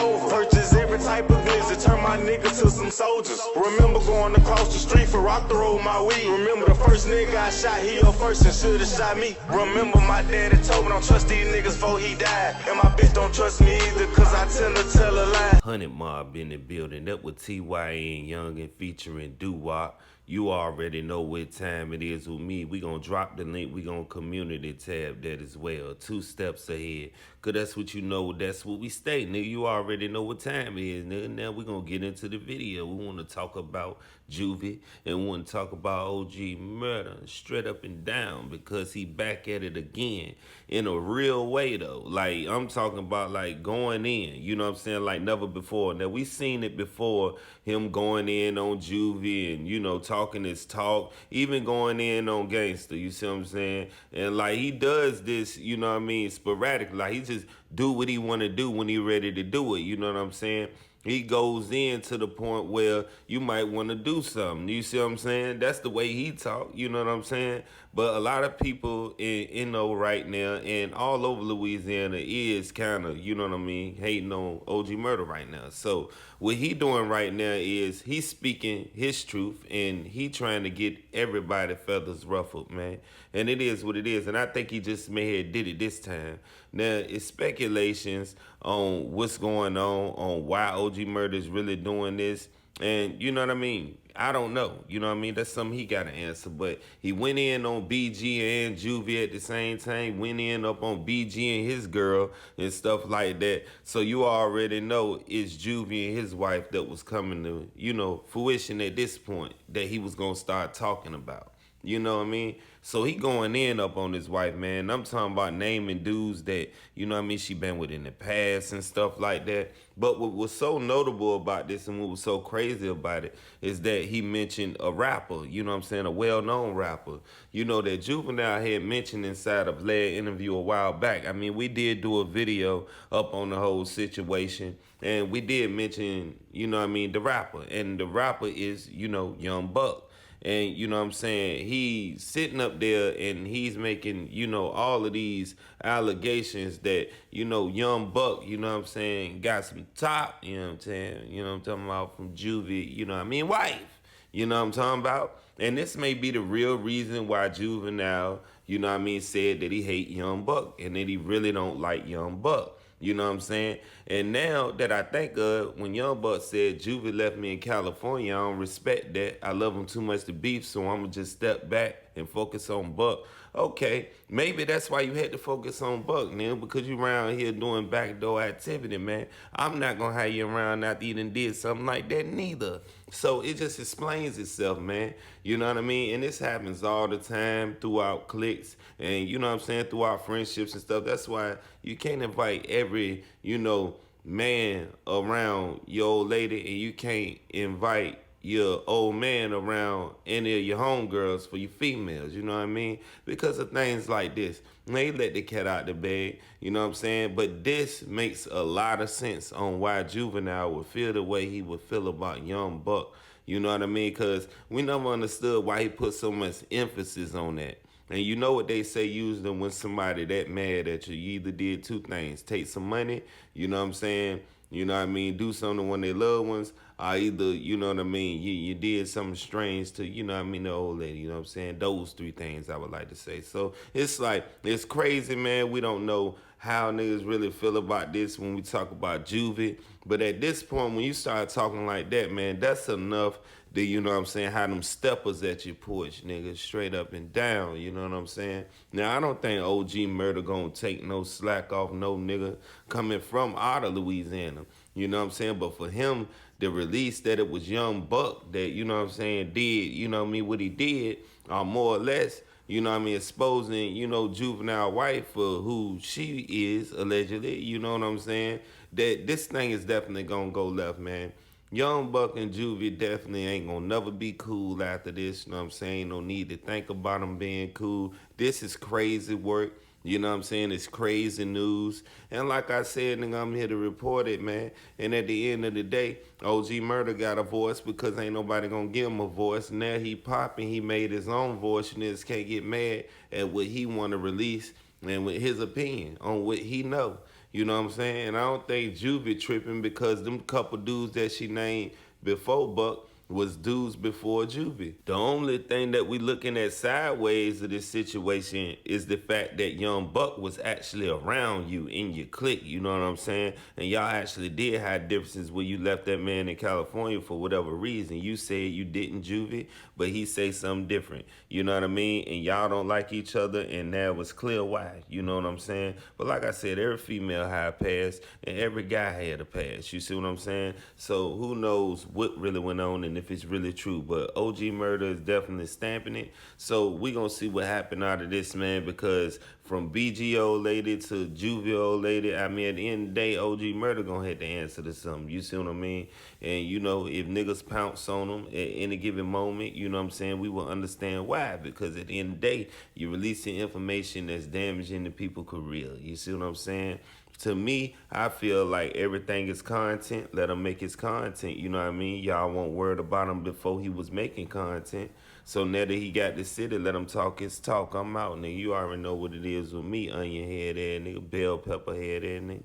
over. Purchase every type of visit, turn my niggas to some soldiers. Remember going across the street for rock to roll my weed. Remember the first nigga I shot, he up first and should've shot me. Remember my daddy told me don't trust these niggas before he died. And my bitch don't trust me either, cause I tend to tell a lie. 100 Mob in the building. That with TY and Young and featuring Doo-Wop. You already know what time it is with me. We gonna drop the link. We gonna community tab that as well. 2 steps ahead. Cause that's what you know. That's what we stay, nigga. You already know what time it is, nigga. Now we gonna get into the video. We wanna talk about Juvie and we wanna talk about OG Murda straight up and down because he back at it again in a real way though. Like I'm talking about like going in, you know what I'm saying? Like never before. Now we seen it before, him going in on Juvie and you know talking his talk, even going in on Gangsta, you see what I'm saying? And like he does this, you know what I mean, sporadic. Like he just do what he want to do when he ready to do it, you know what I'm saying? He goes in to the point where you might want to do something. You see what I'm saying? That's the way he talk, you know what I'm saying? But a lot of people in right now and all over Louisiana is kind of, you know what I mean, hating on OG Murda right now. So what he doing right now is he's speaking his truth and he trying to get everybody feathers ruffled, man. And it is what it is. And I think he just may have did it this time. Now, it's speculations on what's going on why OG Murda is really doing this. And you know what I mean? I don't know. You know what I mean? That's something he got to answer. But he went in on BG and Juvie at the same time. Went in up on BG and his girl and stuff like that. So you already know it's Juvie and his wife that was coming to, you know, fruition at this point that he was going to start talking about. You know what I mean? So he going in up on his wife, man. I'm talking about naming dudes that, you know what I mean, she been with in the past and stuff like that. But what was so notable about this and what was so crazy about it is that he mentioned a rapper, you know what I'm saying, a well-known rapper. You know, that Juvenile had mentioned inside of Vlad interview a while back. I mean, we did do a video up on the whole situation. And we did mention, you know what I mean, the rapper. And the rapper is, you know, Young Buck. And, you know what I'm saying, he's sitting up there and he's making, you know, all of these allegations that, you know, Young Buck, you know what I'm saying, got some top, you know what I'm saying, you know what I'm talking about, from Juvie, you know what I mean, wife, you know what I'm talking about? And this may be the real reason why Juvenile, you know what I mean, said that he hate Young Buck and that he really don't like Young Buck. You know what I'm saying? And now that I think of, when Young Buck said, Juvie left me in California, I don't respect that. I love him too much to beef, so I'm going to just step back and focus on Buck. Okay, maybe that's why you had to focus on Buck, Neil, because you around here doing backdoor activity, man. I'm not going to have you around after you done did something like that neither. So it just explains itself, man. You know what I mean? And this happens all the time throughout cliques and, you know what I'm saying, throughout friendships and stuff. That's why you can't invite every, you know, man around your old lady and you can't invite your old man around any of your homegirls for your females, you know what I mean? Because of things like this. They let the cat out the bag, you know what I'm saying? But this makes a lot of sense on why Juvenile would feel the way he would feel about Young Buck, you know what I mean? Because we never understood why he put so much emphasis on that. And you know what they say usually when somebody that mad at you, you either did 2 things. Take some money, you know what I'm saying? You know what I mean? Do something to one of their loved ones. Or either, you know what I mean, you did something strange to, you know what I mean, the old lady, you know what I'm saying? Those 3 things I would like to say. So it's like, it's crazy, man. We don't know how niggas really feel about this when we talk about Juvie. But at this point, when you start talking like that, man, that's enough that, you know what I'm saying, how them steppers at your porch, nigga, straight up and down, you know what I'm saying? Now, I don't think OG Murda gonna take no slack off no nigga coming from out of Louisiana, you know what I'm saying? But for him, the release that it was Young Buck that, you know what I'm saying, did, you know what I mean, what he did, more or less, you know what I mean, exposing, you know, Juvenile wife for who she is, allegedly, you know what I'm saying, that this thing is definitely gonna go left, man. Young Buck and Juvie definitely ain't gonna never be cool after this, you know what I'm saying? No need to think about them being cool. This is crazy work. You know what I'm saying? It's crazy news. And like I said, nigga, I'm here to report it, man. And at the end of the day, OG Murda got a voice because ain't nobody gonna give him a voice. Now he popping, he made his own voice. You niggas can't get mad at what he want to release and with his opinion on what he know. You know what I'm saying? And I don't think Juvie tripping because them couple dudes that she named before Buck was dudes before Juvie. The only thing that we looking at sideways of this situation is the fact that young Buck was actually around you in your clique, you know what I'm saying? And y'all actually did have differences where you left that man in California for whatever reason. You said you didn't Juvie, but he say something different, you know what I mean? And y'all don't like each other, and that was clear why, you know what I'm saying? But like I said, every female had a past, and every guy had a past, you see what I'm saying? So who knows what really went on and if it's really true, but OG Murda is definitely stamping it. So we gonna see what happened out of this, man, because from BG old lady to Juvie old lady, I mean, at the end of the day, OG Murda gonna have to answer to something, you see what I mean? And you know, if niggas pounce on them at any given moment, you know what I'm saying, we will understand why, because at the end of the day, you're releasing information that's damaging the people's career, you see what I'm saying? To me, I feel like everything is content. Let him make his content. You know what I mean? Y'all weren't worried about him before he was making content. So now that he got the city, let him talk his talk. I'm out, nigga. You already know what it is with me, onion head ass nigga, bell pepper head ass nigga.